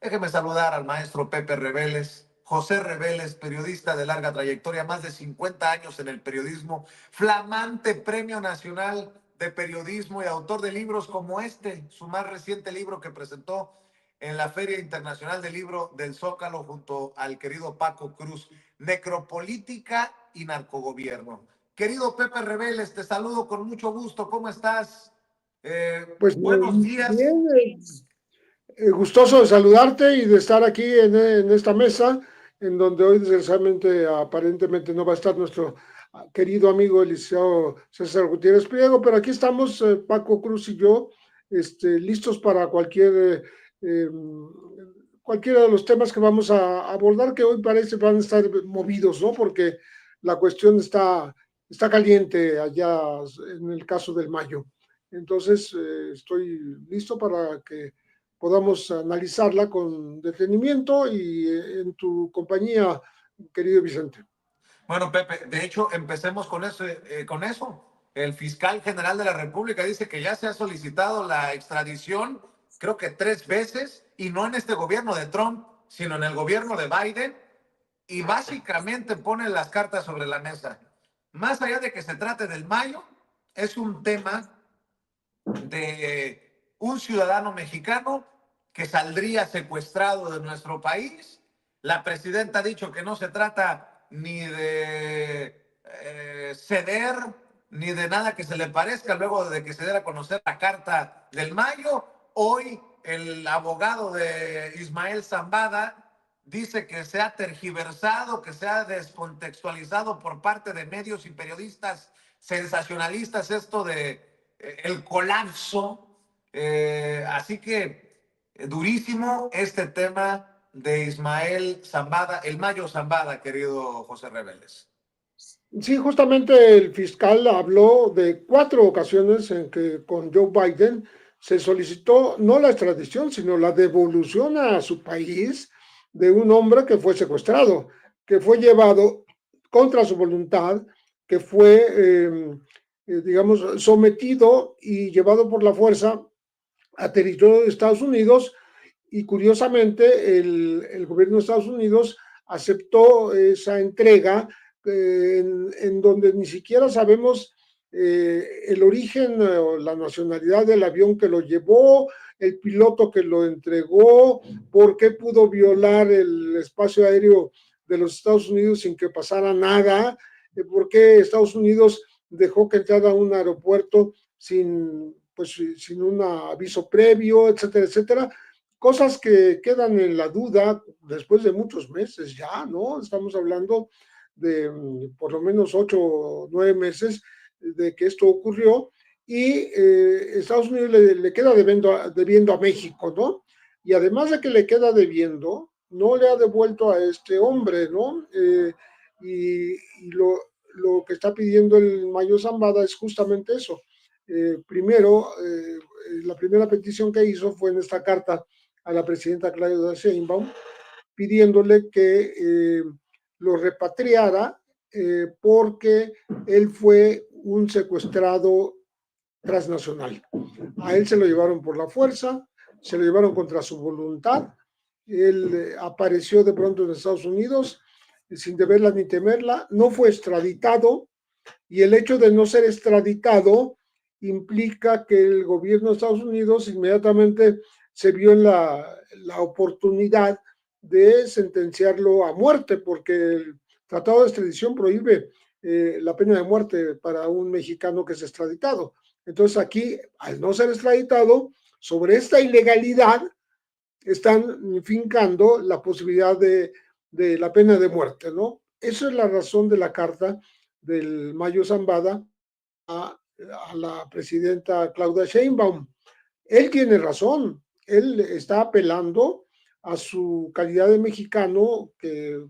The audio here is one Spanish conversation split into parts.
Déjeme saludar al maestro Pepe Reveles, José Reveles, periodista de larga trayectoria, más de 50 años en el periodismo, flamante Premio Nacional de Periodismo y autor de libros como este, su más reciente libro que presentó en la Feria Internacional del Libro del Zócalo junto al querido Paco Cruz, Necropolítica y Narcogobierno. Querido Pepe Reveles, te saludo con mucho gusto. ¿Cómo estás? Pues Buenos días. bien, gustoso de saludarte y de estar aquí en esta mesa, en donde hoy desgraciadamente aparentemente no va a estar nuestro querido amigo el licenciado César Gutiérrez Priego, pero aquí estamos, Paco Cruz y yo, listos para eh, cualquiera de los temas que vamos a abordar, que hoy parece van a estar movidos, ¿no? Porque la cuestión está caliente allá en el caso del Mayo. Entonces, estoy listo para que podamos analizarla con detenimiento y en tu compañía, querido Vicente. Bueno, Pepe, de hecho, empecemos con eso, con eso. El fiscal general de la República dice que ya se ha solicitado la extradición, creo que 3 veces, y no en este gobierno de Trump, sino en el gobierno de Biden, y básicamente pone las cartas sobre la mesa. Más allá de que se trate del Mayo, es un tema de un ciudadano mexicano que saldría secuestrado de nuestro país. La presidenta ha dicho que no se trata ni de ceder ni de nada que se le parezca luego de que se diera a conocer la carta del Mayo. Hoy el abogado de Ismael Zambada dice que se ha tergiversado, que se ha descontextualizado por parte de medios y periodistas sensacionalistas esto de el colapso. Así que durísimo este tema de Ismael Zambada, el Mayo Zambada, querido José Reveles. Sí, justamente el fiscal habló de 4 ocasiones en que con Joe Biden se solicitó no la extradición, sino la devolución a su país de un hombre que fue secuestrado, que fue llevado contra su voluntad, que fue, digamos, sometido y llevado por la fuerza a territorio de Estados Unidos y curiosamente el gobierno de Estados Unidos aceptó esa entrega en donde ni siquiera sabemos el origen o la nacionalidad del avión que lo llevó, el piloto que lo entregó, por qué pudo violar el espacio aéreo de los Estados Unidos sin que pasara nada, por qué Estados Unidos dejó que entrara a un aeropuerto sin un aviso previo, etcétera, etcétera. Cosas que quedan en la duda después de muchos meses ya, ¿no? Estamos hablando de por lo menos 8 o 9 meses de que esto ocurrió y Estados Unidos le queda debiendo a México, ¿no? Y además de que le queda debiendo, no le ha devuelto a este hombre, ¿no? Y lo que está pidiendo el Mayo Zambada es justamente eso. Primero, la primera petición que hizo fue en esta carta a la presidenta Claudia Sheinbaum, pidiéndole que lo repatriara porque él fue un secuestrado transnacional. A él se lo llevaron por la fuerza, se lo llevaron contra su voluntad, él apareció de pronto en Estados Unidos sin deberla ni temerla, no fue extraditado y el hecho de no ser extraditado implica que el gobierno de Estados Unidos inmediatamente se vio en la oportunidad de sentenciarlo a muerte, porque el Tratado de Extradición prohíbe la pena de muerte para un mexicano que es extraditado. Entonces aquí, al no ser extraditado, sobre esta ilegalidad están fincando la posibilidad de la pena de muerte, ¿no? Esa es la razón de la carta del Mayo Zambada a la presidenta Claudia Sheinbaum. Él tiene razón, él está apelando a su calidad de mexicano que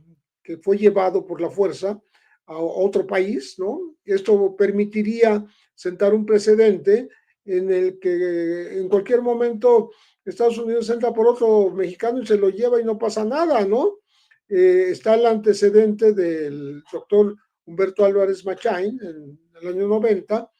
fue llevado por la fuerza a otro país, ¿no? Esto permitiría sentar un precedente en el que en cualquier momento Estados Unidos entra por otro mexicano y se lo lleva y no pasa nada, ¿no? Está el antecedente del doctor Humberto Álvarez Machain en el año 90,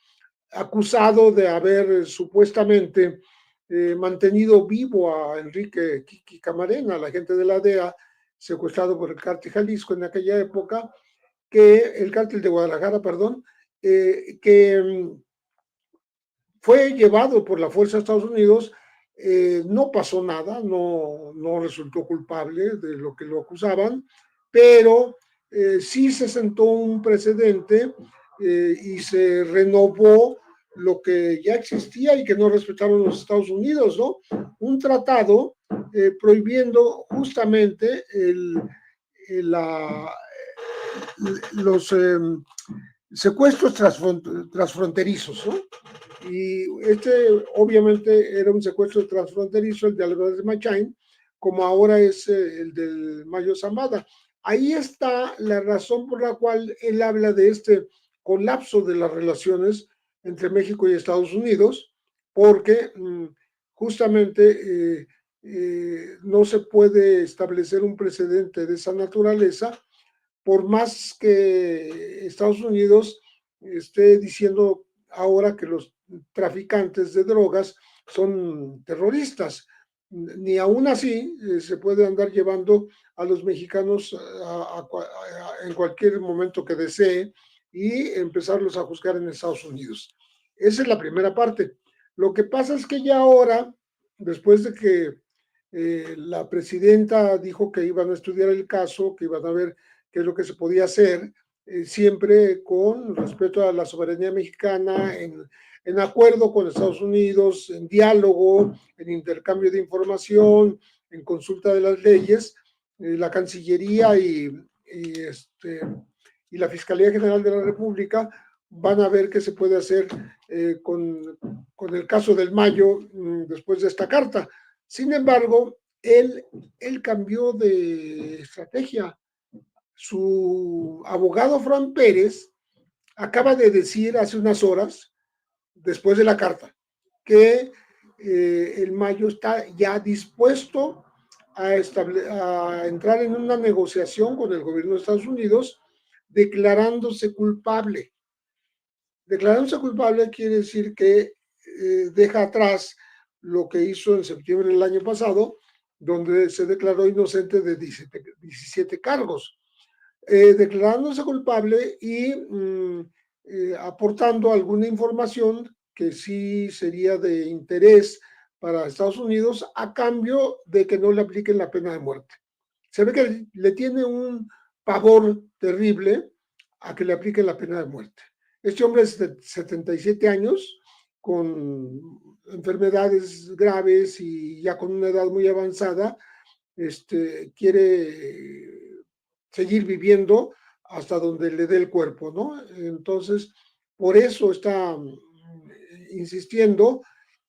acusado de haber supuestamente mantenido vivo a Enrique Kiki Camarena, la gente de la DEA, secuestrado por el cártel Jalisco en aquella época, que el cártel de Guadalajara, perdón, que fue llevado por la fuerza de Estados Unidos, no pasó nada, no resultó culpable de lo que lo acusaban, pero sí se sentó un precedente y se renovó lo que ya existía y que no respetaron los Estados Unidos, ¿no? Un tratado prohibiendo justamente los secuestros transfronterizos, ¿no? Y obviamente era un secuestro transfronterizo, el de Álvarez de Machain, como ahora es el del Mayo Zambada. Ahí está la razón por la cual él habla de este colapso de las relaciones entre México y Estados Unidos, porque justamente no se puede establecer un precedente de esa naturaleza, por más que Estados Unidos esté diciendo ahora que los traficantes de drogas son terroristas. Ni aún así se puede andar llevando a los mexicanos en cualquier momento que desee y empezarlos a juzgar en Estados Unidos. Esa es la primera parte. Lo que pasa es que ya ahora, después de que la presidenta dijo que iban a estudiar el caso, que iban a ver qué es lo que se podía hacer, siempre con respeto a la soberanía mexicana, en acuerdo con Estados Unidos, en diálogo, en intercambio de información, en consulta de las leyes, la Cancillería y la Fiscalía General de la República van a ver qué se puede hacer con el caso del Mayo después de esta carta. Sin embargo, él cambió de estrategia. Su abogado Fran Pérez acaba de decir hace unas horas, después de la carta, que el Mayo está ya dispuesto a entrar en una negociación con el gobierno de Estados Unidos declarándose culpable. Declarándose culpable quiere decir que deja atrás lo que hizo en septiembre del año pasado, donde se declaró inocente de 17 cargos. Declarándose culpable y aportando alguna información que sí sería de interés para Estados Unidos a cambio de que no le apliquen la pena de muerte. Se ve que le tiene un pavor terrible a que le apliquen la pena de muerte. Este hombre es de 77 años, con enfermedades graves y ya con una edad muy avanzada, quiere seguir viviendo hasta donde le dé el cuerpo, ¿no? Entonces, por eso está insistiendo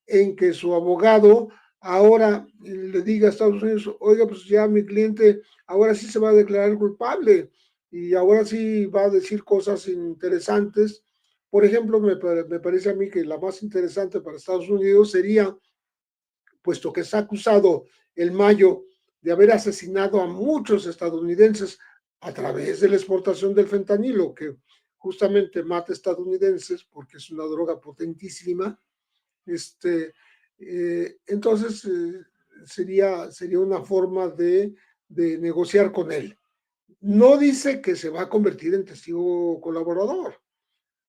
en que su abogado ahora le diga a Estados Unidos, oiga, pues ya mi cliente ahora sí se va a declarar culpable y ahora sí va a decir cosas interesantes. Por ejemplo, me parece a mí que la más interesante para Estados Unidos sería, puesto que está acusado el Mayo de haber asesinado a muchos estadounidenses a través de la exportación del fentanilo, que justamente mata estadounidenses porque es una droga potentísima. Entonces sería una forma de negociar con él. No dice que se va a convertir en testigo colaborador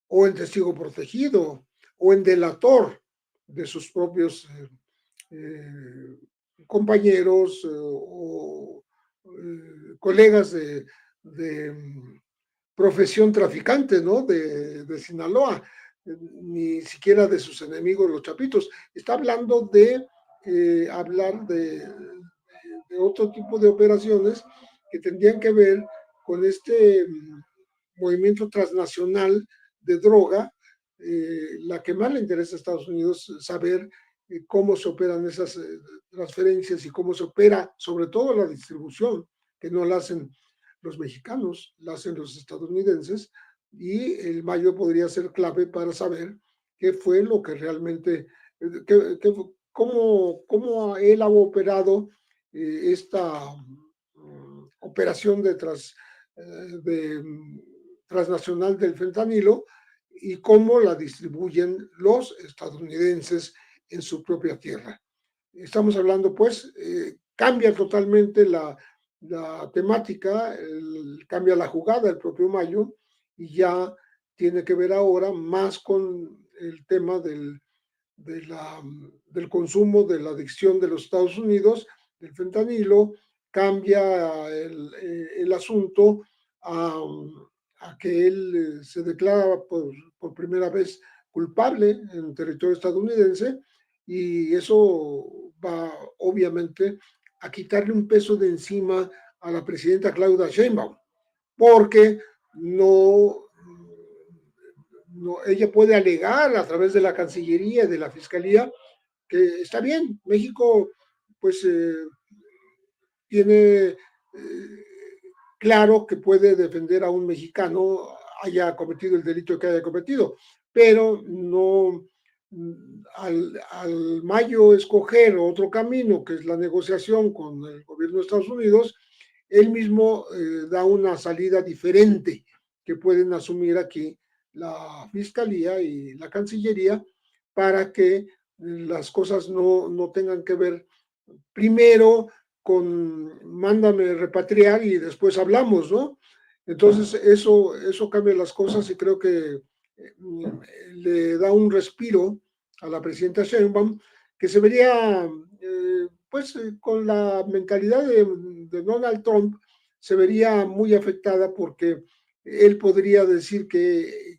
o en testigo protegido o en delator de sus propios compañeros o colegas de profesión traficante, ¿no? De Sinaloa, ni siquiera de sus enemigos los chapitos. Está hablando de hablar de otro tipo de operaciones que tendrían que ver con este movimiento transnacional de droga, la que más le interesa a Estados Unidos saber cómo se operan esas transferencias y cómo se opera, sobre todo la distribución, que no la hacen los mexicanos, la hacen los estadounidenses, y el Mayo podría ser clave para saber qué fue lo que realmente, cómo él ha operado esta operación de transnacional del fentanilo y cómo la distribuyen los estadounidenses en su propia tierra. Estamos hablando, pues, cambia totalmente la temática, cambia la jugada el propio Mayo y ya tiene que ver ahora más con el tema del consumo, de la adicción de los Estados Unidos, del fentanilo, cambia el asunto a, a, que él se declara por primera vez culpable en territorio estadounidense y eso va obviamente a quitarle un peso de encima a la presidenta Claudia Sheinbaum, porque ella puede alegar a través de la Cancillería y de la Fiscalía que está bien, México pues tiene claro que puede defender a un mexicano haya cometido el delito que haya cometido, pero no al Mayo escoger otro camino, que es la negociación con el gobierno de Estados Unidos, él mismo da una salida diferente que pueden asumir aquí la Fiscalía y la Cancillería para que las cosas no tengan que ver primero con mándame repatriar y después hablamos, ¿no? Entonces eso cambia las cosas y creo que le da un respiro a la presidenta Sheinbaum que se vería, pues con la mentalidad de Donald Trump, se vería muy afectada porque él podría decir que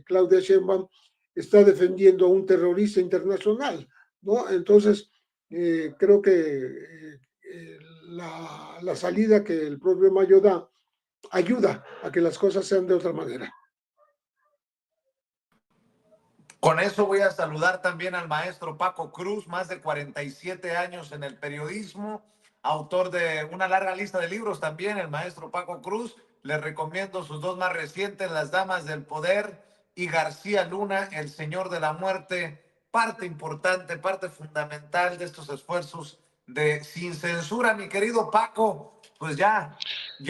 Claudia Sheinbaum está defendiendo a un terrorista internacional, ¿no? Entonces, creo que la salida que el propio Mayo da ayuda a que las cosas sean de otra manera. Con eso voy a saludar también al maestro Paco Cruz, más de 47 años en el periodismo, autor de una larga lista de libros también, el maestro Paco Cruz. Les recomiendo sus dos más recientes, Las Damas del Poder y García Luna, El Señor de la Muerte, parte importante, parte fundamental de estos esfuerzos de sin censura. Mi querido Paco, pues ya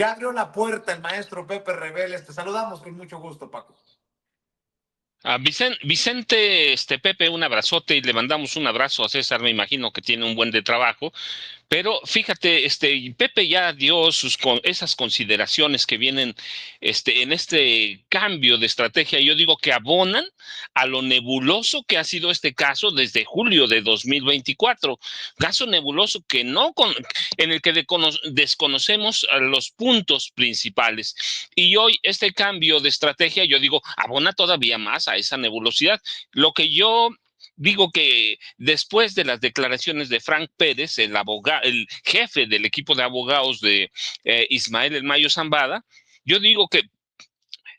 abrió la puerta el maestro Pepe Rebeles. Te saludamos con mucho gusto, Paco. A Vicente, Pepe, un abrazote y le mandamos un abrazo a César, me imagino que tiene un buen de trabajo. Pero fíjate, Pepe ya dio esas consideraciones que vienen en este cambio de estrategia. Yo digo que abonan a lo nebuloso que ha sido este caso desde julio de 2024. Caso nebuloso que en el que desconocemos los puntos principales. Y hoy este cambio de estrategia, yo digo, abona todavía más a esa nebulosidad. Lo que yo digo que después de las declaraciones de Frank Pérez, el jefe del equipo de abogados de Ismael El Mayo Zambada, yo digo que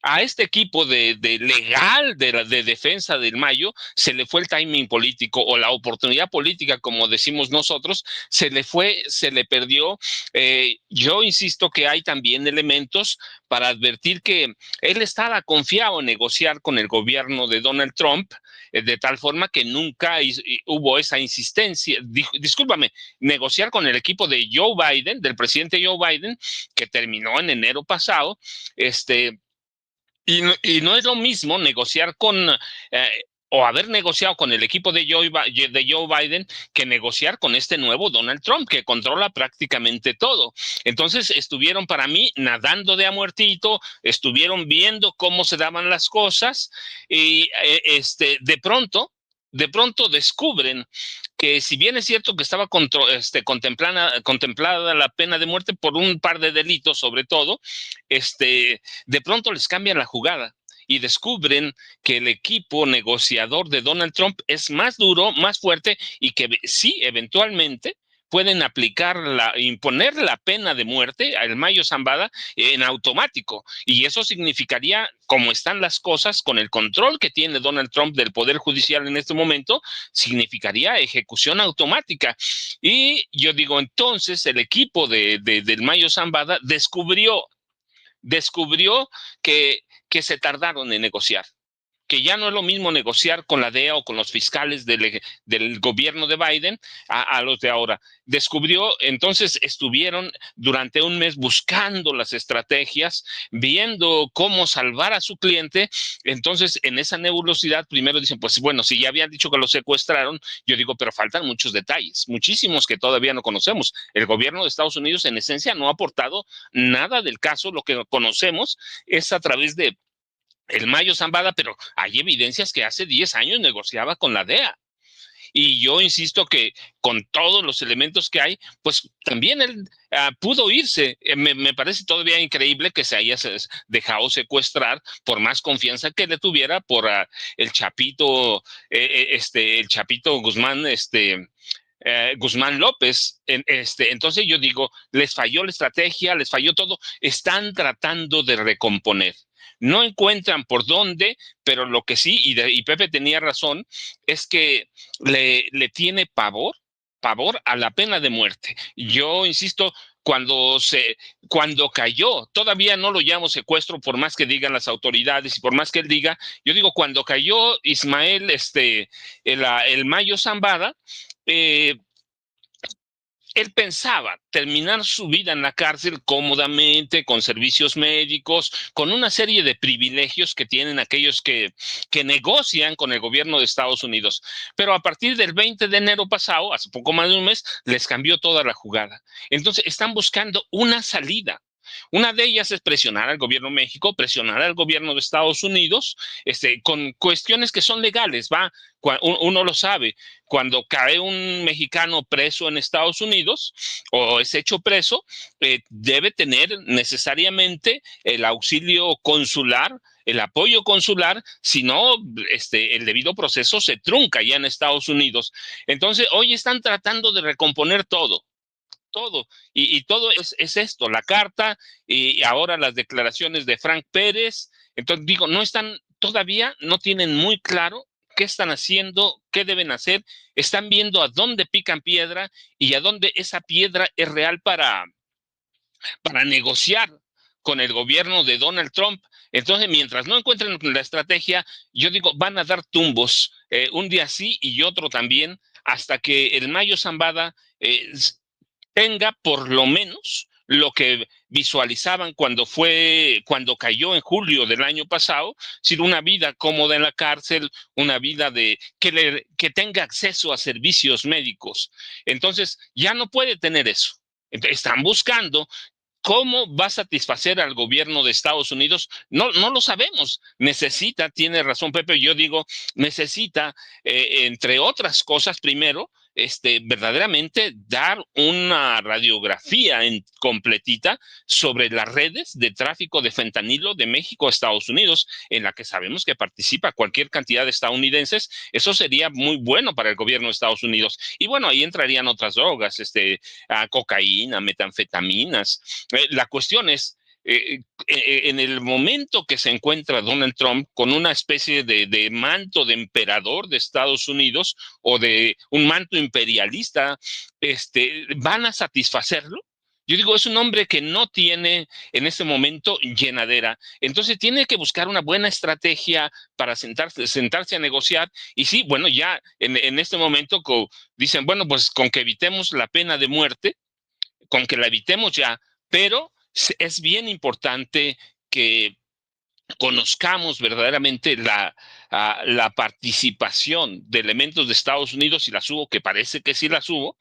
a este equipo de legal de defensa del Mayo se le fue el timing político o la oportunidad política, como decimos nosotros, se le perdió. Yo insisto que hay también elementos para advertir que él estaba confiado en negociar con el gobierno de Donald Trump, de tal forma que nunca hubo esa insistencia, discúlpame, negociar con el equipo de Joe Biden, del presidente Joe Biden, que terminó en enero pasado, y no es lo mismo negociar o haber negociado con el equipo de Joe Biden que negociar con este nuevo Donald Trump, que controla prácticamente todo. Entonces estuvieron para mí nadando de a muertito, estuvieron viendo cómo se daban las cosas y de pronto descubren que si bien es cierto que estaba contemplada la pena de muerte por un par de delitos sobre todo, de pronto les cambian la jugada y descubren que el equipo negociador de Donald Trump es más duro, más fuerte y que sí, eventualmente pueden imponer la pena de muerte al Mayo Zambada en automático. Y eso significaría, como están las cosas, con el control que tiene Donald Trump del Poder Judicial en este momento, significaría ejecución automática. Y yo digo, entonces, el equipo del Mayo Zambada descubrió que se tardaron en negociar. que ya no es lo mismo negociar con la DEA o con los fiscales del gobierno de Biden a los de ahora. Descubrió, entonces estuvieron durante un mes buscando las estrategias, viendo cómo salvar a su cliente. Entonces, en esa nebulosidad, primero dicen, pues bueno, si ya habían dicho que lo secuestraron, yo digo, pero faltan muchos detalles, muchísimos que todavía no conocemos. El gobierno de Estados Unidos, en esencia, no ha aportado nada del caso. Lo que conocemos es a través de el Mayo Zambada, pero hay evidencias que hace 10 años negociaba con la DEA. Y yo insisto que con todos los elementos que hay, pues también él pudo irse. Me parece todavía increíble que se haya dejado secuestrar, por más confianza que le tuviera por el Chapito, el Chapito Guzmán, Guzmán López. Entonces yo digo, les falló la estrategia, les falló todo. Están tratando de recomponer. No encuentran por dónde, pero lo que sí, y Pepe tenía razón, es que le tiene pavor a la pena de muerte. Yo insisto, cuando cayó, todavía no lo llamo secuestro, por más que digan las autoridades y por más que él diga, yo digo, cuando cayó Ismael, el Mayo Zambada, él pensaba terminar su vida en la cárcel cómodamente, con servicios médicos, con una serie de privilegios que tienen aquellos que negocian con el gobierno de Estados Unidos. Pero a partir del 20 de enero pasado, hace poco más de un mes, les cambió toda la jugada. Entonces están buscando una salida. Una de ellas es presionar al gobierno de México, presionar al gobierno de Estados Unidos, con cuestiones que son legales. Uno lo sabe, cuando cae un mexicano preso en Estados Unidos o es hecho preso, debe tener necesariamente el auxilio consular, el apoyo consular, si no, el debido proceso se trunca ya en Estados Unidos. Entonces, hoy están tratando de recomponer todo. Y todo es esto, la carta y ahora las declaraciones de Frank Pérez. Entonces digo, todavía no tienen muy claro qué están haciendo, qué deben hacer. Están viendo a dónde pican piedra y a dónde esa piedra es real para negociar con el gobierno de Donald Trump. Entonces, mientras no encuentren la estrategia, yo digo, van a dar tumbos, un día sí y otro también, hasta que el Mayo Zambada tenga por lo menos lo que visualizaban cuando cayó en julio del año pasado, sin una vida cómoda en la cárcel, una vida que tenga acceso a servicios médicos. Entonces, ya no puede tener eso. Están buscando cómo va a satisfacer al gobierno de Estados Unidos. No lo sabemos. Tiene razón Pepe, yo digo, necesita, entre otras cosas, primero, verdaderamente dar una radiografía completita sobre las redes de tráfico de fentanilo de México a Estados Unidos, en la que sabemos que participa cualquier cantidad de estadounidenses. Eso sería muy bueno para el gobierno de Estados Unidos. Y bueno, ahí entrarían otras drogas, cocaína, metanfetaminas. La cuestión es, en el momento que se encuentra Donald Trump con una especie de manto de emperador de Estados Unidos o de un manto imperialista, ¿van a satisfacerlo? Yo digo, es un hombre que no tiene en este momento llenadera. Entonces tiene que buscar una buena estrategia para sentarse a negociar. Y sí, bueno, ya en este momento dicen, bueno, pues con que evitemos la pena de muerte, con que la evitemos ya, pero es bien importante que conozcamos verdaderamente la participación de elementos de Estados Unidos, si las hubo, que parece que sí las hubo,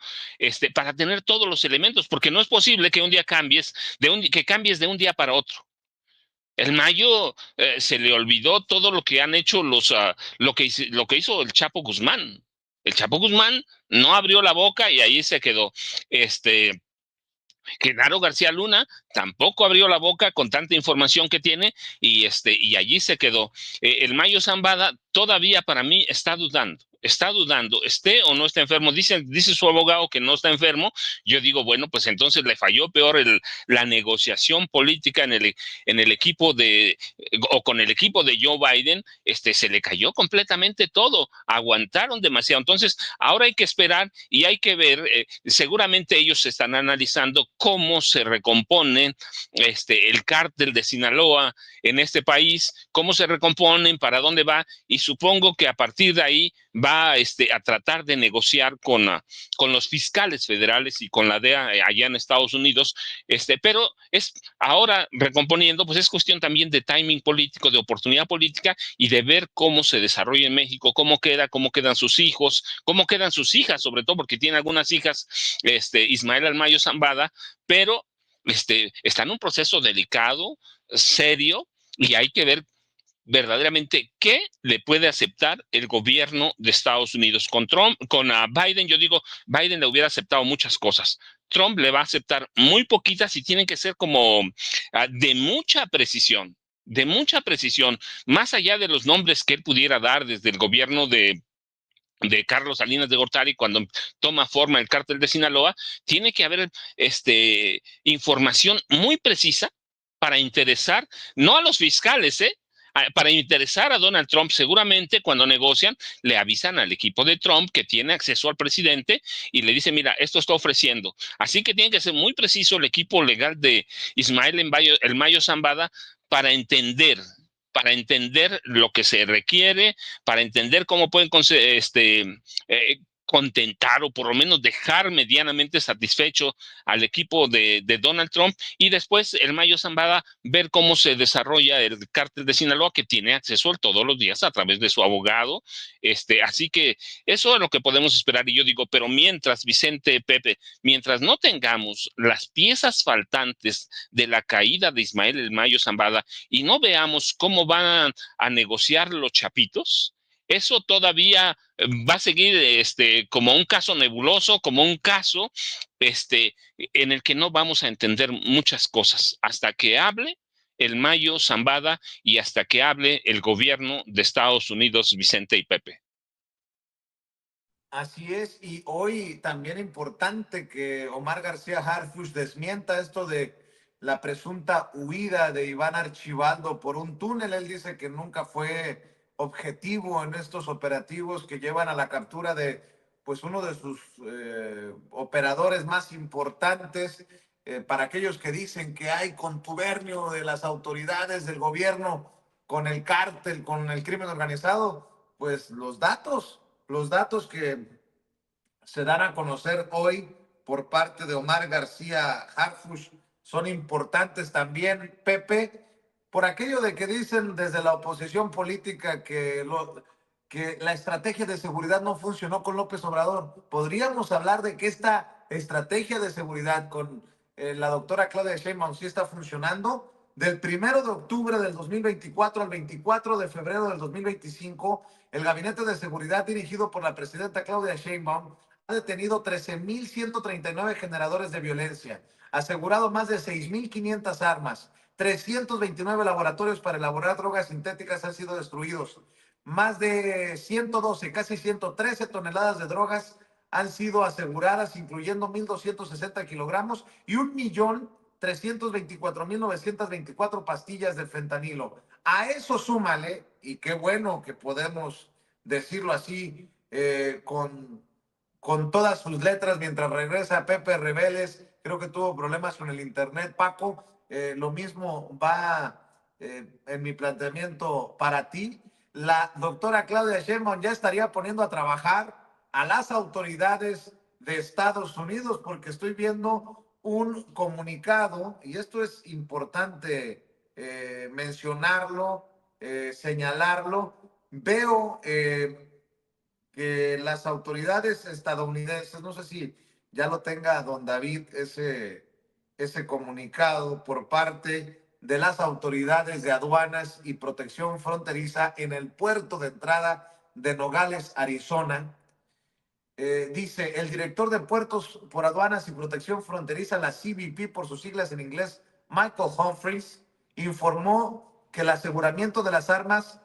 para tener todos los elementos, porque no es posible que un día cambies de un día para otro. El Mayo se le olvidó todo lo que han hecho lo que hizo el Chapo Guzmán. El Chapo Guzmán no abrió la boca y ahí se quedó. Genaro García Luna tampoco abrió la boca con tanta información que tiene y allí se quedó. El Mayo Zambada todavía para mí está dudando. está dudando, esté o no está enfermo, dice su abogado que no está enfermo. Yo digo, bueno, pues entonces le falló peor la negociación política en el equipo o con el equipo de Joe Biden, se le cayó completamente todo, aguantaron demasiado. Entonces, ahora hay que esperar y hay que ver, seguramente ellos están analizando cómo se recompone el cártel de Sinaloa en este país, cómo se recomponen, para dónde va, y supongo que a partir de ahí va a tratar de negociar con los fiscales federales y con la DEA allá en Estados Unidos, pero es ahora recomponiendo, pues es cuestión también de timing político, de oportunidad política y de ver cómo se desarrolla en México, cómo quedan sus hijos, cómo quedan sus hijas, sobre todo porque tiene algunas hijas, Ismael Almayo Zambada, pero está en un proceso delicado, serio, y hay que ver verdaderamente qué le puede aceptar el gobierno de Estados Unidos. Con Trump, con Biden, yo digo, Biden le hubiera aceptado muchas cosas. Trump le va a aceptar muy poquitas y tienen que ser como de mucha precisión, más allá de los nombres que él pudiera dar desde el gobierno de Carlos Salinas de Gortari cuando toma forma el cártel de Sinaloa. Tiene que haber información muy precisa para interesar, no a los fiscales, para interesar a Donald Trump. Seguramente cuando negocian le avisan al equipo de Trump que tiene acceso al presidente y le dice, mira, esto está ofreciendo. Así que tiene que ser muy preciso el equipo legal de Ismael El Mayo Zambada para entender lo que se requiere, para entender cómo pueden contentar o por lo menos dejar medianamente satisfecho al equipo de Donald Trump, y después el Mayo Zambada ver cómo se desarrolla el cártel de Sinaloa, que tiene acceso todos los días a través de su abogado. Así que eso es lo que podemos esperar. Y yo digo, pero mientras, Vicente, Pepe, mientras no tengamos las piezas faltantes de la caída de Ismael El Mayo Zambada y no veamos cómo van a negociar los chapitos, eso todavía va a seguir como un caso nebuloso, como un caso en el que no vamos a entender muchas cosas hasta que hable el Mayo Zambada y hasta que hable el gobierno de Estados Unidos, Vicente y Pepe. Así es, y hoy también importante que Omar García Harfuch desmienta esto de la presunta huida de Iván Archibaldo por un túnel. Él dice que nunca fue objetivo en estos operativos que llevan a la captura de pues uno de sus operadores más importantes. Para aquellos que dicen que hay contubernio de las autoridades del gobierno con el cártel, con el crimen organizado, pues los datos que se dan a conocer hoy por parte de Omar García Harfuch son importantes también, Pepe, por aquello de que dicen desde la oposición política que la estrategia de seguridad no funcionó con López Obrador. Podríamos hablar de que esta estrategia de seguridad con la doctora Claudia Sheinbaum sí está funcionando. Del 1 de octubre del 2024 al 24 de febrero del 2025, el Gabinete de Seguridad dirigido por la presidenta Claudia Sheinbaum ha detenido 13.139 generadores de violencia, asegurado más de 6.500 armas, 329 laboratorios para elaborar drogas sintéticas han sido destruidos, más de 112, casi 113 toneladas de drogas han sido aseguradas, incluyendo 1.260 kilogramos y 1.324.924 pastillas de fentanilo. A eso súmale, y qué bueno que podemos decirlo así, con todas sus letras, mientras regresa Pepe Reveles, creo que tuvo problemas con el internet, Paco, lo mismo va en mi planteamiento para ti. La doctora Claudia Sheinbaum ya estaría poniendo a trabajar a las autoridades de Estados Unidos, porque estoy viendo un comunicado, y esto es importante mencionarlo, señalarlo. Veo que las autoridades estadounidenses, no sé si ya lo tenga don David, ese comunicado por parte de las autoridades de aduanas y protección fronteriza en el puerto de entrada de Nogales, Arizona. Dice, el director de puertos por aduanas y protección fronteriza, la CBP por sus siglas en inglés, Michael Humphreys, informó que el aseguramiento de las armas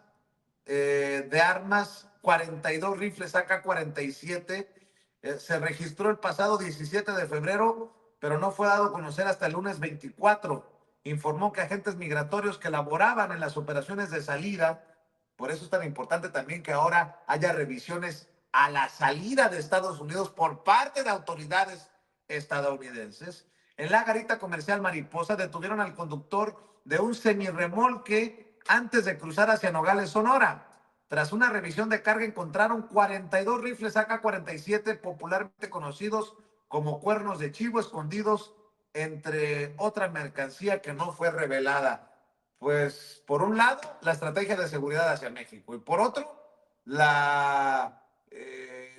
42 rifles AK-47. Se registró el pasado 17 de febrero, pero no fue dado a conocer hasta el lunes 24. Informó que agentes migratorios que laboraban en las operaciones de salida, por eso es tan importante también que ahora haya revisiones a la salida de Estados Unidos por parte de autoridades estadounidenses. En la garita comercial Mariposa detuvieron al conductor de un semirremolque antes de cruzar hacia Nogales, Sonora. Tras una revisión de carga encontraron 42 rifles AK-47, popularmente conocidos como cuernos de chivo, escondidos entre otra mercancía que no fue revelada. Pues por un lado, la estrategia de seguridad hacia México y por otro, la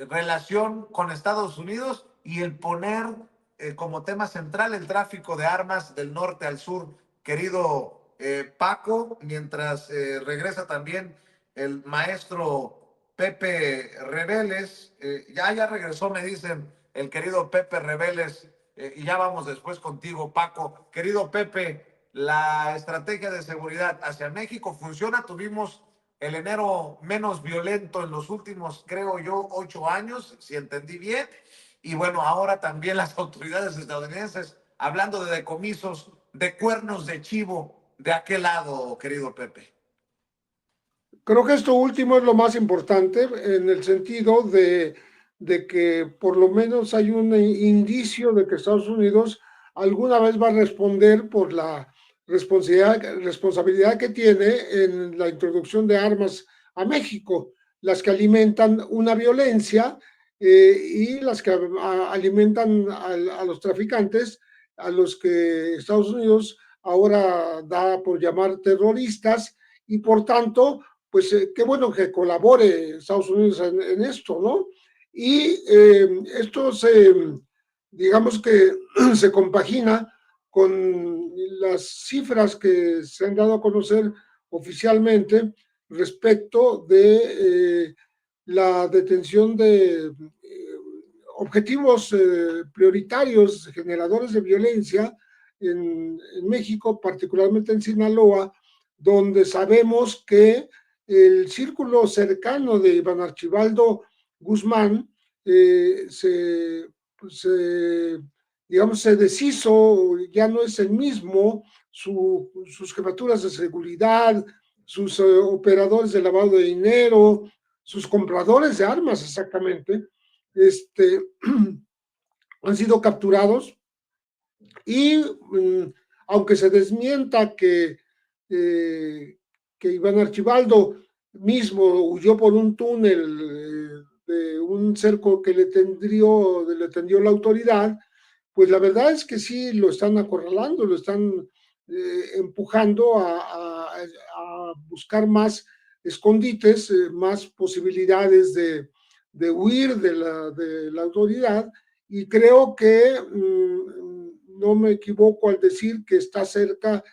relación con Estados Unidos y el poner como tema central el tráfico de armas del norte al sur. Querido Paco, mientras regresa también el maestro Pepe Rebeles, ya regresó, me dicen, el querido Pepe Rebeles, y ya vamos después contigo, Paco. Querido Pepe, la estrategia de seguridad hacia México funciona. Tuvimos el enero menos violento en los últimos, creo yo, 8 años, si entendí bien. Y bueno, ahora también las autoridades estadounidenses hablando de decomisos de cuernos de chivo de aquel lado, querido Pepe. Creo que esto último es lo más importante en el sentido de que por lo menos hay un indicio de que Estados Unidos alguna vez va a responder por la responsabilidad que tiene en la introducción de armas a México, las que alimentan una violencia y las que alimentan a los traficantes, a los que Estados Unidos ahora da por llamar terroristas, y por tanto pues qué bueno que colabore Estados Unidos en esto, ¿no? Y esto digamos que se compagina con las cifras que se han dado a conocer oficialmente respecto de la detención de objetivos prioritarios, generadores de violencia en México, particularmente en Sinaloa, donde sabemos que el círculo cercano de Iván Archibaldo Guzmán digamos, se deshizo, ya no es el mismo, sus jefaturas de seguridad, sus operadores de lavado de dinero, sus compradores de armas exactamente, han sido capturados y aunque se desmienta que Iván Archibaldo mismo huyó por un túnel de un cerco que le tendió la autoridad, pues la verdad es que sí lo están acorralando, lo están empujando a buscar más escondites, más posibilidades de huir de la autoridad, y creo que no me equivoco al decir que está cerca,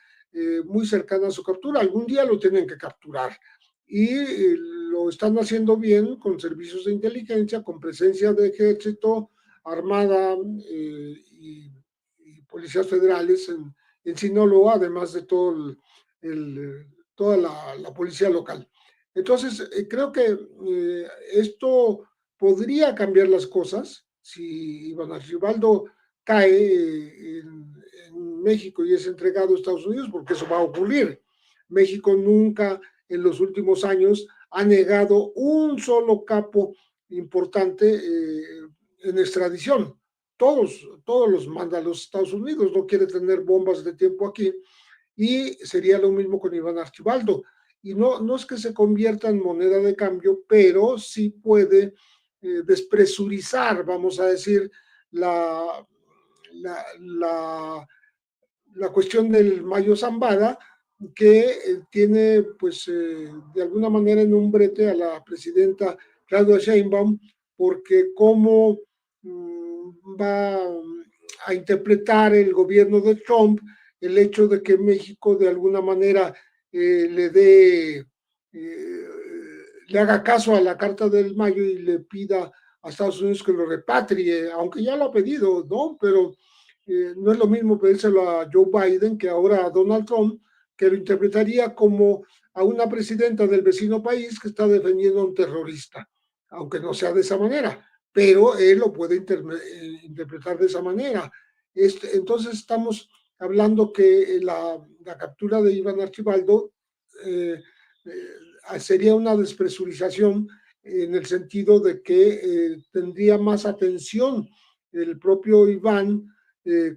muy cercana a su captura. Algún día lo tienen que capturar y lo están haciendo bien con servicios de inteligencia, con presencia de ejército, armada y policías federales en Sinaloa, además de todo toda la policía local. Entonces, creo que esto podría cambiar las cosas si Iván Archibaldo cae en México y es entregado a Estados Unidos, porque eso va a ocurrir. México nunca en los últimos años ha negado un solo capo importante en extradición. Todos los manda a los Estados Unidos, no quiere tener bombas de tiempo aquí, y sería lo mismo con Iván Archibaldo. Y no es que se convierta en moneda de cambio, pero sí puede despresurizar, vamos a decir, la cuestión del Mayo Zambada, que tiene, pues, de alguna manera en un brete a la presidenta Claudia Sheinbaum, porque cómo va a interpretar el gobierno de Trump el hecho de que México de alguna manera le haga caso a la Carta del Mayo y le pida a Estados Unidos que lo repatrie, aunque ya lo ha pedido, ¿no? Pero no es lo mismo pedírselo a Joe Biden que ahora a Donald Trump, que lo interpretaría como a una presidenta del vecino país que está defendiendo a un terrorista, aunque no sea de esa manera, pero él lo puede interpretar de esa manera. Entonces estamos hablando que la captura de Iván Archibaldo sería una despresurización en el sentido de que tendría más atención el propio Iván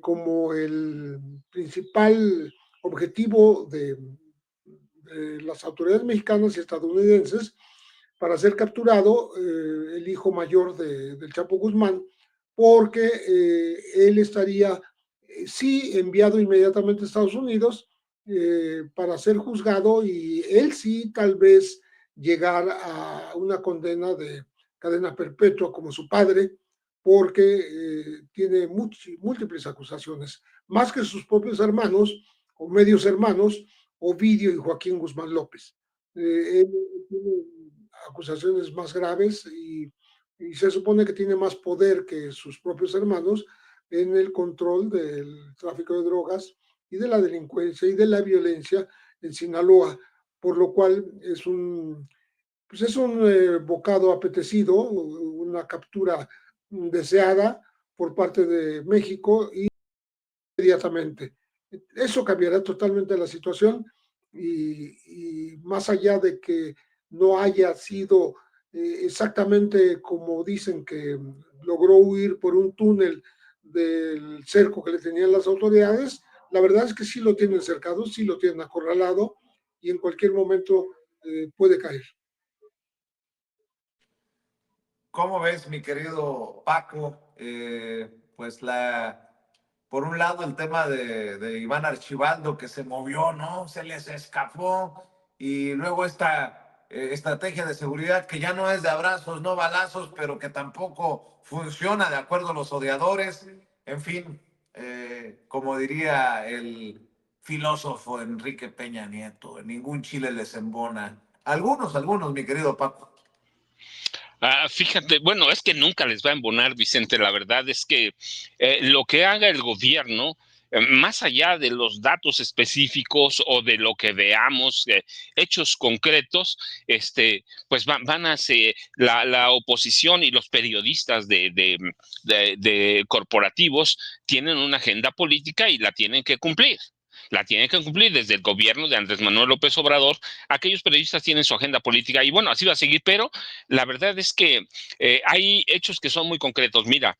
como el principal objetivo de las autoridades mexicanas y estadounidenses para ser capturado el hijo mayor del Chapo Guzmán, porque él estaría sí enviado inmediatamente a Estados Unidos para ser juzgado y él sí tal vez llegar a una condena de cadena perpetua como su padre, porque tiene múltiples acusaciones, más que sus propios hermanos o medios hermanos, Ovidio y Joaquín Guzmán López. Él tiene acusaciones más graves y se supone que tiene más poder que sus propios hermanos en el control del tráfico de drogas y de la delincuencia y de la violencia en Sinaloa, por lo cual pues es un bocado apetecido, una captura deseada por parte de México y inmediatamente. Eso cambiará totalmente la situación y más allá de que no haya sido exactamente como dicen que logró huir por un túnel del cerco que le tenían las autoridades, la verdad es que sí lo tienen cercado, sí lo tienen acorralado y en cualquier momento puede caer. ¿Cómo ves, mi querido Paco? Pues por un lado el tema de Iván Archibaldo que se movió, ¿no? Se les escapó y luego esta estrategia de seguridad que ya no es de abrazos, no balazos, pero que tampoco funciona de acuerdo a los odiadores. En fin, como diría el filósofo Enrique Peña Nieto, en ningún chile les embona. Algunos, mi querido Paco. Fíjate, bueno, es que nunca les va a embonar, Vicente. La verdad es que lo que haga el gobierno, más allá de los datos específicos o de lo que veamos, hechos concretos, pues van a ser la oposición y los periodistas de corporativos tienen una agenda política y la tienen que cumplir. La tienen que cumplir desde el gobierno de Andrés Manuel López Obrador. Aquellos periodistas tienen su agenda política y bueno, así va a seguir, pero la verdad es que hay hechos que son muy concretos. Mira,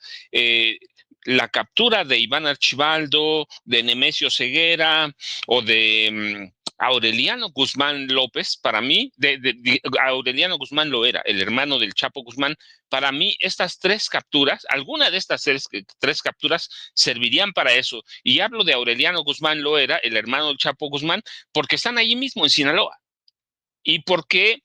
la captura de Iván Archibaldo, de Nemesio Ceguera o de Aureliano Guzmán López, para mí, de Aureliano Guzmán Loera, el hermano del Chapo Guzmán, para mí estas tres capturas, alguna de estas tres capturas servirían para eso. Y hablo de Aureliano Guzmán Loera, el hermano del Chapo Guzmán, porque están allí mismo en Sinaloa. Y porque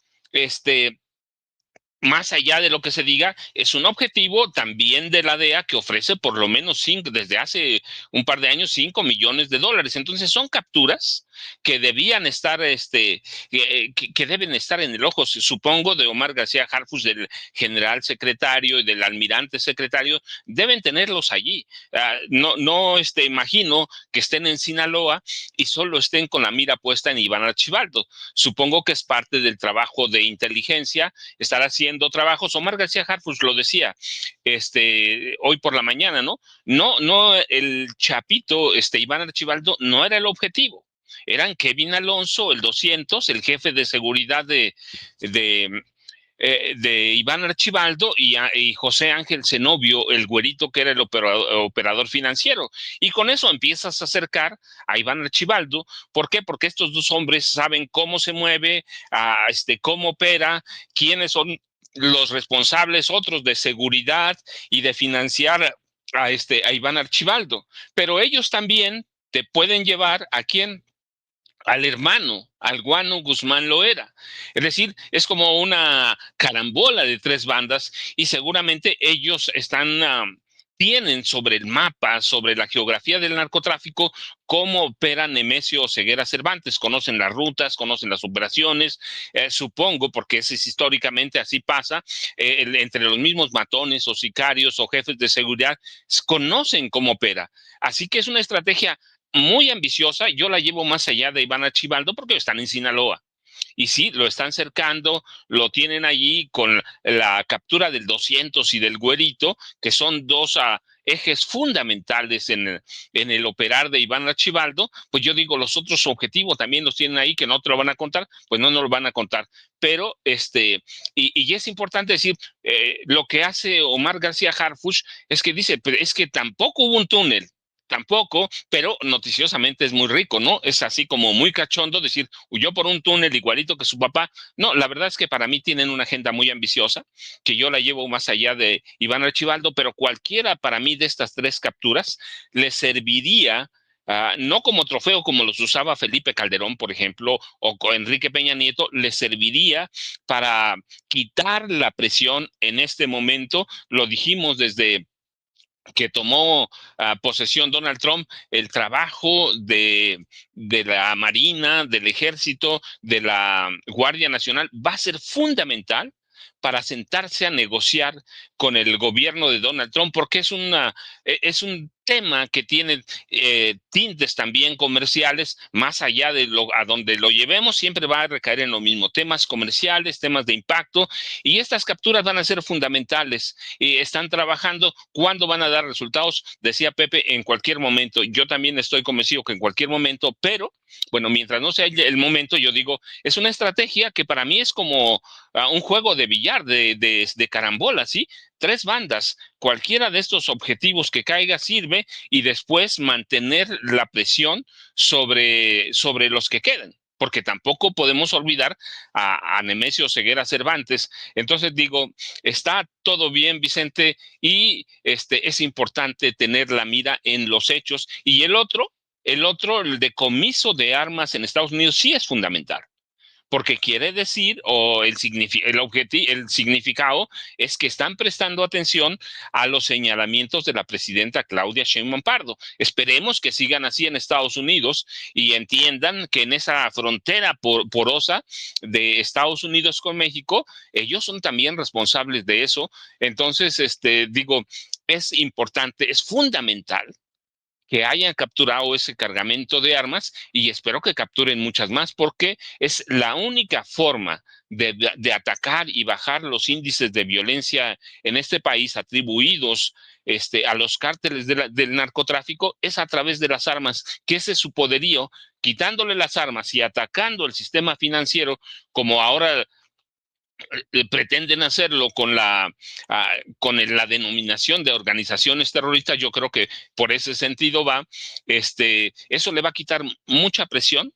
más allá de lo que se diga, es un objetivo también de la DEA que ofrece por lo menos desde hace un par de años, $5 millones. Entonces son capturas que debían estar, que deben estar en el ojo, supongo, de Omar García Harfuch, del general secretario y del almirante secretario, deben tenerlos allí. No imagino que estén en Sinaloa y solo estén con la mira puesta en Iván Archibaldo. Supongo que es parte del trabajo de inteligencia, estar haciendo trabajos. Omar García Harfuch lo decía hoy por la mañana, ¿no? No, el Chapito, Iván Archibaldo, no era el objetivo. Eran Kevin Alonso, el 200, el jefe de seguridad de Iván Archibaldo y José Ángel Zenobio, el güerito que era el operador financiero. Y con eso empiezas a acercar a Iván Archibaldo. ¿Por qué? Porque estos dos hombres saben cómo se mueve, cómo opera, quiénes son los responsables, otros de seguridad y de financiar a Iván Archibaldo. Pero ellos también te pueden llevar a quién, al hermano, al Guano Guzmán Loera. Es decir, es como una carambola de tres bandas y seguramente ellos tienen sobre el mapa, sobre la geografía del narcotráfico, cómo opera Nemesio Ceguera Cervantes. Conocen las rutas, conocen las operaciones, supongo, porque históricamente así pasa, entre los mismos matones o sicarios o jefes de seguridad, conocen cómo opera. Así que es una estrategia muy ambiciosa. Yo la llevo más allá de Iván Archibaldo porque están en Sinaloa. Y sí, lo están cercando, lo tienen allí con la captura del 200 y del Güerito, que son dos ejes fundamentales en el operar de Iván Archibaldo. Pues yo digo, los otros objetivos también los tienen ahí, que no te lo van a contar, pues no nos lo van a contar. Pero, y es importante decir, lo que hace Omar García Harfuch es que dice, pero es que tampoco hubo un túnel. Tampoco, pero noticiosamente es muy rico, ¿no? Es así como muy cachondo decir, huyó por un túnel igualito que su papá. No, la verdad es que para mí tienen una agenda muy ambiciosa, que yo la llevo más allá de Iván Archibaldo, pero cualquiera para mí de estas tres capturas le serviría no como trofeo como los usaba Felipe Calderón, por ejemplo, o Enrique Peña Nieto, le serviría para quitar la presión en este momento. Lo dijimos desde que tomó posesión Donald Trump, el trabajo de la Marina, del Ejército, de la Guardia Nacional va a ser fundamental para sentarse a negociar con el gobierno de Donald Trump, porque es un tema que tiene tintes también comerciales, más allá de a donde lo llevemos, siempre va a recaer en lo mismo, temas comerciales, temas de impacto, y estas capturas van a ser fundamentales. Están trabajando. ¿Cuándo van a dar resultados? Decía Pepe, en cualquier momento. Yo también estoy convencido que en cualquier momento, pero bueno, mientras no sea el momento, yo digo, es una estrategia que para mí es como un juego de billar, de carambola, ¿sí? Tres bandas, cualquiera de estos objetivos que caiga sirve, y después mantener la presión sobre los que quedan, porque tampoco podemos olvidar a Nemesio Ceguera Cervantes. Entonces digo, está todo bien, Vicente, y es importante tener la mira en los hechos. Y el decomiso de armas en Estados Unidos sí es fundamental, porque quiere decir, o el significado es que están prestando atención a los señalamientos de la presidenta Claudia Sheinbaum Pardo. Esperemos que sigan así en Estados Unidos y entiendan que en esa frontera porosa de Estados Unidos con México, ellos son también responsables de eso. Entonces, digo, es importante, es fundamental que hayan capturado ese cargamento de armas, y espero que capturen muchas más, porque es la única forma de atacar y bajar los índices de violencia en este país atribuidos a los cárteles del narcotráfico, es a través de las armas, que ese es su poderío. Quitándole las armas y atacando el sistema financiero, como ahora pretenden hacerlo con la denominación de organizaciones terroristas. Yo creo que por ese sentido va. Eso le va a quitar mucha presión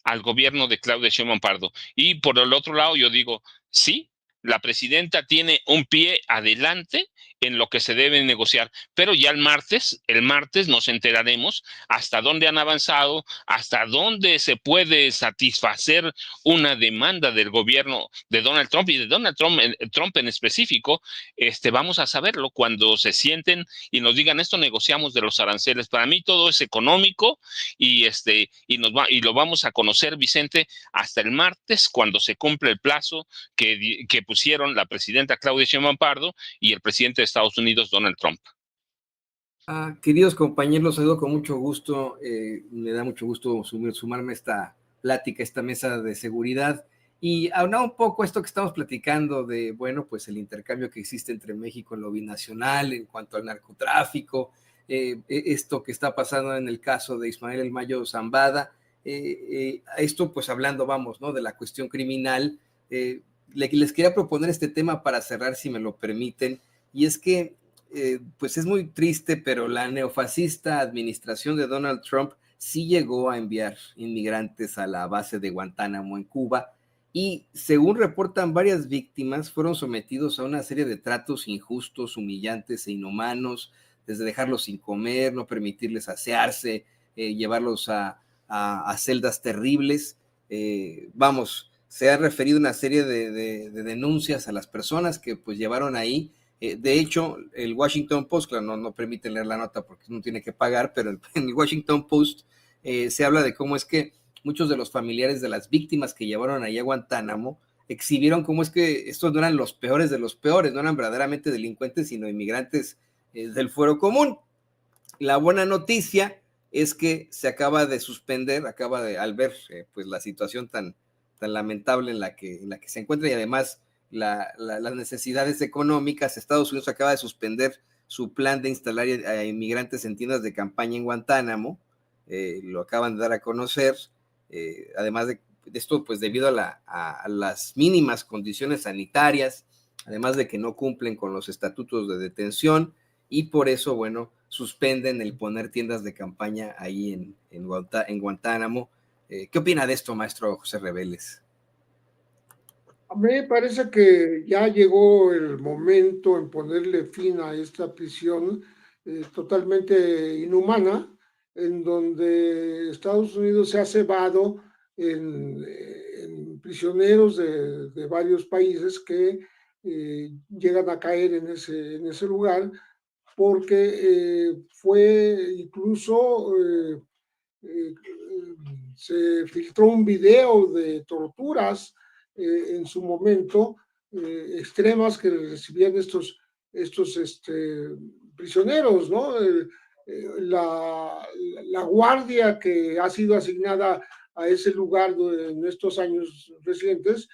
al gobierno de Claudia Sheinbaum Pardo. Y por el otro lado, yo digo, sí, la presidenta tiene un pie adelante en lo que se debe negociar, pero ya el martes nos enteraremos hasta dónde han avanzado, hasta dónde se puede satisfacer una demanda del gobierno de Donald Trump, y de Donald Trump en específico. Vamos a saberlo cuando se sienten y nos digan, esto negociamos de los aranceles. Para mí todo es económico, y lo vamos a conocer, Vicente, hasta el martes, cuando se cumple el plazo que pusieron la presidenta Claudia Sheinbaum Pardo y el presidente de Estados Unidos, Donald Trump. Queridos compañeros, los saludo con mucho gusto. Me da mucho gusto sumarme a esta plática, esta mesa de seguridad, y hablar un poco esto que estamos platicando de, bueno, pues el intercambio que existe entre México en lo binacional en cuanto al narcotráfico, esto que está pasando en el caso de Ismael El Mayo Zambada, esto pues hablando, vamos, ¿no?, de la cuestión criminal. Les quería proponer este tema para cerrar, si me lo permiten, y es que pues es muy triste, pero la neofascista administración de Donald Trump sí llegó a enviar inmigrantes a la base de Guantánamo en Cuba, y según reportan varias víctimas, fueron sometidos a una serie de tratos injustos, humillantes e inhumanos, desde dejarlos sin comer, no permitirles asearse, llevarlos a celdas terribles. Vamos, se ha referido una serie de denuncias a las personas que pues llevaron ahí. De hecho, el Washington Post, claro, no permiten leer la nota porque no tiene que pagar, pero en el Washington Post se habla de cómo es que muchos de los familiares de las víctimas que llevaron ahí a Guantánamo exhibieron cómo es que estos no eran los peores de los peores, no eran verdaderamente delincuentes, sino inmigrantes del fuero común. La buena noticia es que se acaba de suspender, al ver pues la situación tan lamentable en la que se encuentra, y además las necesidades económicas, Estados Unidos acaba de suspender su plan de instalar a inmigrantes en tiendas de campaña en Guantánamo, lo acaban de dar a conocer, además de esto, pues debido a las mínimas condiciones sanitarias, además de que no cumplen con los estatutos de detención, y por eso, bueno, suspenden el poner tiendas de campaña ahí en Guantánamo. ¿Qué opina de esto, maestro José Reveles? A mí me parece que ya llegó el momento en ponerle fin a esta prisión totalmente inhumana, en donde Estados Unidos se ha cebado en prisioneros de varios países que llegan a caer en ese lugar, porque fue incluso, eh, se filtró un video de torturas en su momento extremas que recibían estos prisioneros, ¿no? La guardia que ha sido asignada a ese lugar en estos años recientes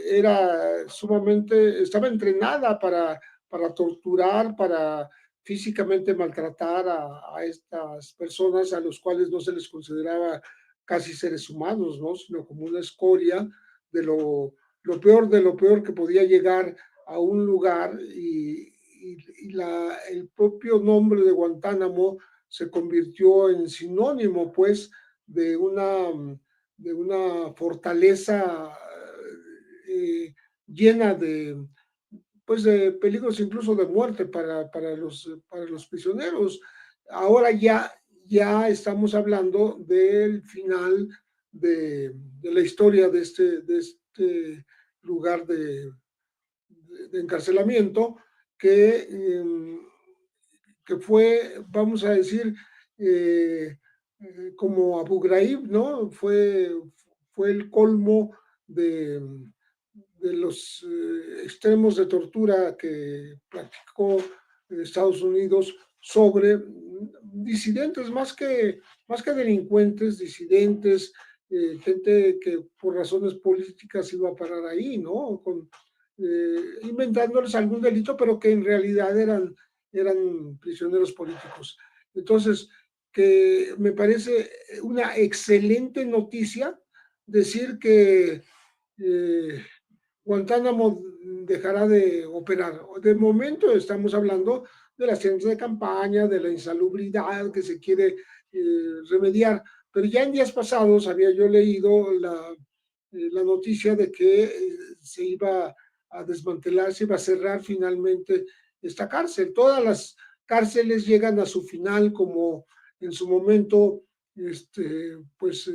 era sumamente, estaba entrenada para torturar, para físicamente maltratar a estas personas a los cuales no se les consideraba casi seres humanos, ¿no? Sino como una escoria de lo peor que podía llegar a un lugar, y el propio nombre de Guantánamo se convirtió en sinónimo, pues, de una fortaleza llena pues de peligros, incluso de muerte para los prisioneros. Ahora ya estamos hablando del final de la historia de este lugar de encarcelamiento que, que fue, vamos a decir, como Abu Ghraib, ¿no? Fue el colmo de los extremos de tortura que practicó Estados Unidos sobre disidentes, más que delincuentes, disidentes, gente que por razones políticas iba a parar ahí, ¿no? Inventándoles algún delito, pero que en realidad eran prisioneros políticos. Entonces, que me parece una excelente noticia decir que Guantánamo dejará de operar. De momento estamos hablando de las tiendas de campaña, de la insalubridad que se quiere remediar, pero ya en días pasados había yo leído la noticia de que se iba a desmantelar, se iba a cerrar finalmente esta cárcel. Todas las cárceles llegan a su final, como en su momento pues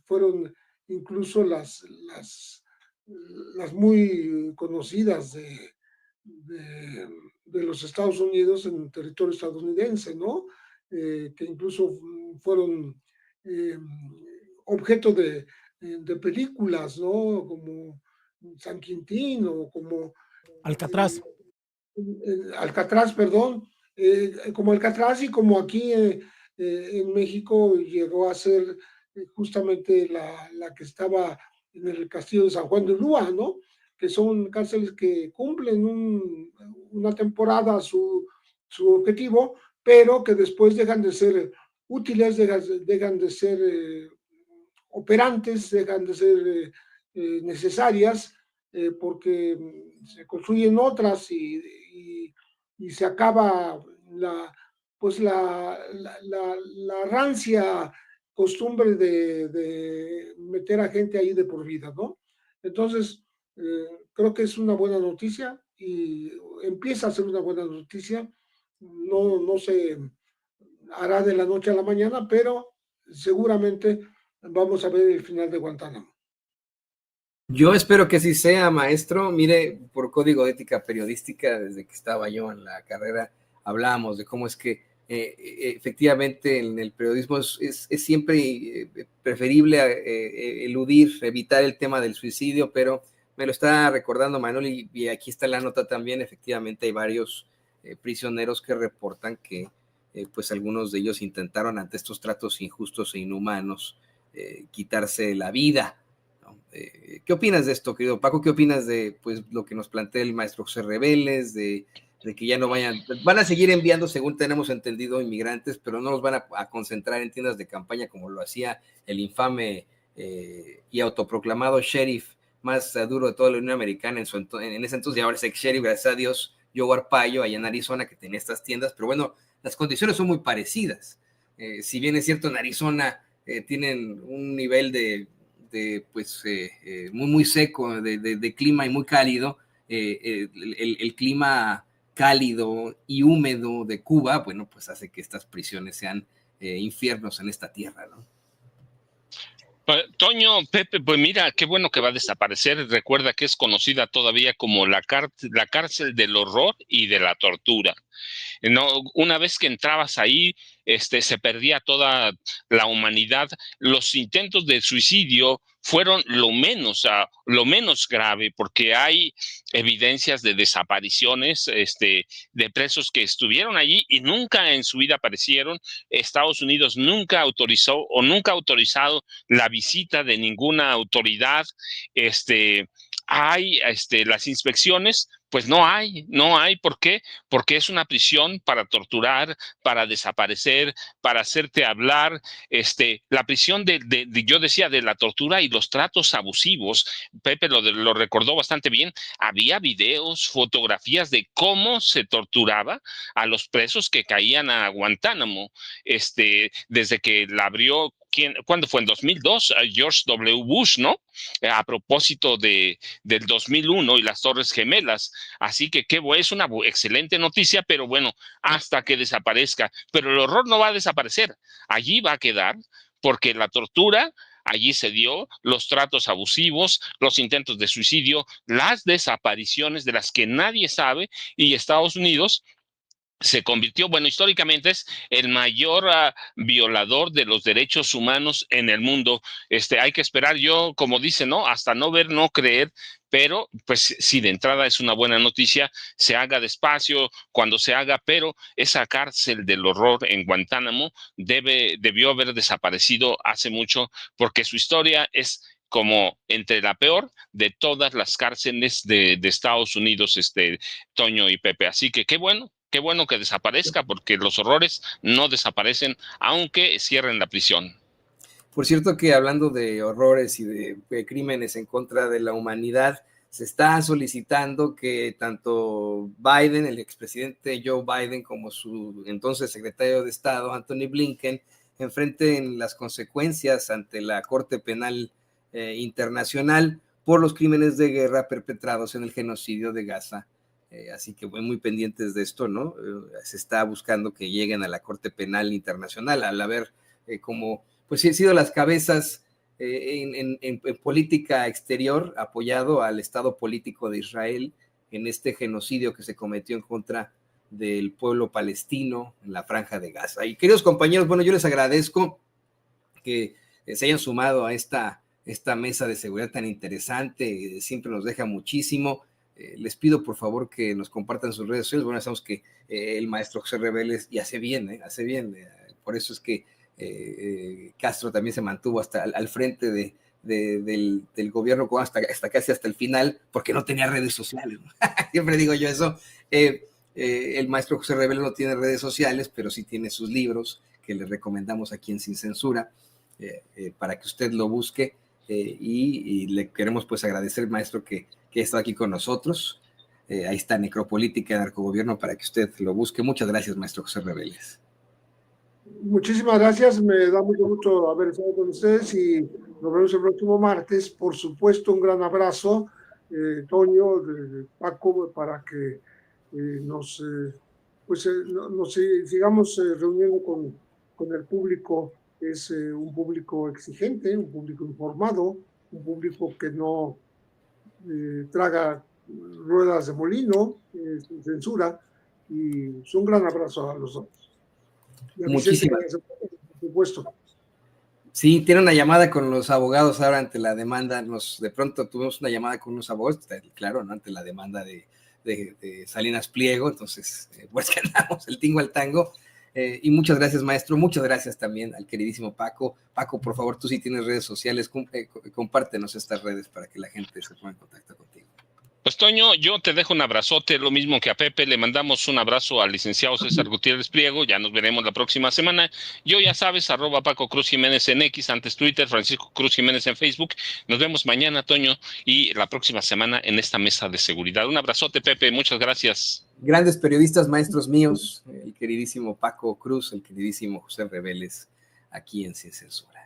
fueron incluso las muy conocidas de los Estados Unidos en territorio estadounidense, ¿no? Que incluso fueron objeto de películas, ¿no? Como San Quintín o como Alcatraz. Alcatraz, perdón, como Alcatraz, y como aquí en México llegó a ser justamente la que estaba en el castillo de San Juan de Ulúa, ¿no? Que son cárceles que cumplen una temporada su objetivo, pero que después dejan de ser útiles, dejan de ser operantes, dejan de ser necesarias, porque se construyen otras y se acaba pues la rancia costumbre de meter a gente ahí de por vida, ¿no? Entonces, creo que es una buena noticia y empieza a ser una buena noticia. No se hará de la noche a la mañana, pero seguramente vamos a ver el final de Guantánamo. Yo espero que así sea, maestro. Mire, por código de ética periodística, desde que estaba yo en la carrera, hablábamos de cómo es que efectivamente en el periodismo es siempre preferible evitar el tema del suicidio, pero me lo está recordando Manuel, y aquí está la nota también. Efectivamente hay varios prisioneros que reportan que pues algunos de ellos intentaron ante estos tratos injustos e inhumanos quitarse la vida, ¿no? ¿Qué opinas de esto, querido Paco? ¿Qué opinas de pues lo que nos plantea el maestro José Reveles, de que ya no van a seguir enviando, según tenemos entendido, inmigrantes, pero no los van a concentrar en tiendas de campaña como lo hacía el infame y autoproclamado sheriff más duro de toda la Unión Americana en ese entonces, y ahora es ex sheriff, gracias a Dios, Joe Arpaio, allá en Arizona, que tenía estas tiendas, pero bueno, las condiciones son muy parecidas. Si bien es cierto, en Arizona tienen un nivel pues, muy seco de clima y muy cálido, el clima cálido y húmedo de Cuba, bueno, pues hace que estas prisiones sean infiernos en esta tierra, ¿no? Toño, Pepe, pues mira, qué bueno que va a desaparecer. Recuerda que es conocida todavía como la cárcel del horror y de la tortura. No, una vez que entrabas ahí, se perdía toda la humanidad. Los intentos de suicidio fueron lo menos grave, porque hay evidencias de desapariciones, de presos que estuvieron allí y nunca en su vida aparecieron. Estados Unidos nunca autorizó o nunca ha autorizado la visita de ninguna autoridad. Hay las inspecciones, pues no hay. ¿Por qué? Porque es una prisión para torturar, para desaparecer, para hacerte hablar. La prisión yo decía, de la tortura y los tratos abusivos. Pepe lo recordó bastante bien. Había videos, fotografías de cómo se torturaba a los presos que caían a Guantánamo, desde que la abrió. ¿Cuándo fue? En 2002, George W. Bush, ¿no? A propósito del 2001 y las Torres Gemelas. Así que es una excelente noticia, pero bueno, hasta que desaparezca. Pero el horror no va a desaparecer. Allí va a quedar, porque la tortura allí se dio, los tratos abusivos, los intentos de suicidio, las desapariciones de las que nadie sabe, y Estados Unidos se convirtió, bueno, históricamente es el mayor violador de los derechos humanos en el mundo. Hay que esperar, yo, como dice, ¿no? Hasta no ver, no creer, pero pues sí, de entrada es una buena noticia, se haga despacio cuando se haga, pero esa cárcel del horror en Guantánamo debió haber desaparecido hace mucho, porque su historia es como entre la peor de todas las cárceles de Estados Unidos, Toño y Pepe. Así que qué bueno que desaparezca, porque los horrores no desaparecen aunque cierren la prisión. Por cierto que hablando de horrores y de crímenes en contra de la humanidad, se está solicitando que tanto Biden, el expresidente Joe Biden, como su entonces secretario de Estado, Anthony Blinken, enfrenten las consecuencias ante la Corte Penal Internacional por los crímenes de guerra perpetrados en el genocidio de Gaza. Así que muy pendientes de esto, ¿no? Se está buscando que lleguen a la Corte Penal Internacional al haber como, pues sí, han sido las cabezas en política exterior, apoyado al Estado político de Israel en este genocidio que se cometió en contra del pueblo palestino en la Franja de Gaza. Y queridos compañeros, bueno, yo les agradezco que se hayan sumado a esta mesa de seguridad tan interesante, siempre nos deja muchísimo. Les pido por favor que nos compartan sus redes sociales. Bueno, sabemos que el maestro José Reveles, y hace bien, por eso es que Castro también se mantuvo hasta al frente del gobierno hasta casi hasta el final, porque no tenía redes sociales, ¿no? Siempre digo yo eso. El maestro José Reveles no tiene redes sociales, pero sí tiene sus libros que le recomendamos aquí en Sin Censura, para que usted lo busque, y le queremos pues agradecer, maestro, que está aquí con nosotros. Ahí está Necropolítica, Narcogobierno, para que usted lo busque. Muchas gracias, maestro José Reveles. Muchísimas gracias, me da mucho gusto haber estado con ustedes y nos vemos el próximo martes. Por supuesto, un gran abrazo, Toño, de Paco, para que nos sigamos reuniendo con el público. Es un público exigente, un público informado, un público que no traga ruedas de molino, sin censura, y un gran abrazo a los dos. Muchísimas gracias, por supuesto. Sí, tiene una llamada con los abogados ahora ante la demanda. De pronto tuvimos una llamada con unos abogados, claro, ¿no? Ante la demanda de Salinas Pliego. Entonces, pues que andamos el tingo al tango. Y muchas gracias, maestro. Muchas gracias también al queridísimo Paco. Paco, por favor, tú sí tienes redes sociales, compártenos estas redes para que la gente se ponga en contacto contigo. Pues Toño, yo te dejo un abrazote, lo mismo que a Pepe, le mandamos un abrazo al licenciado César Gutiérrez Priego, ya nos veremos la próxima semana. Yo ya sabes, @Paco Cruz Jiménez en X, antes Twitter, Francisco Cruz Jiménez en Facebook. Nos vemos mañana, Toño, y la próxima semana en esta mesa de seguridad. Un abrazote, Pepe, muchas gracias. Grandes periodistas, maestros míos, el queridísimo Paco Cruz, el queridísimo José Reveles, aquí en Sin Censura.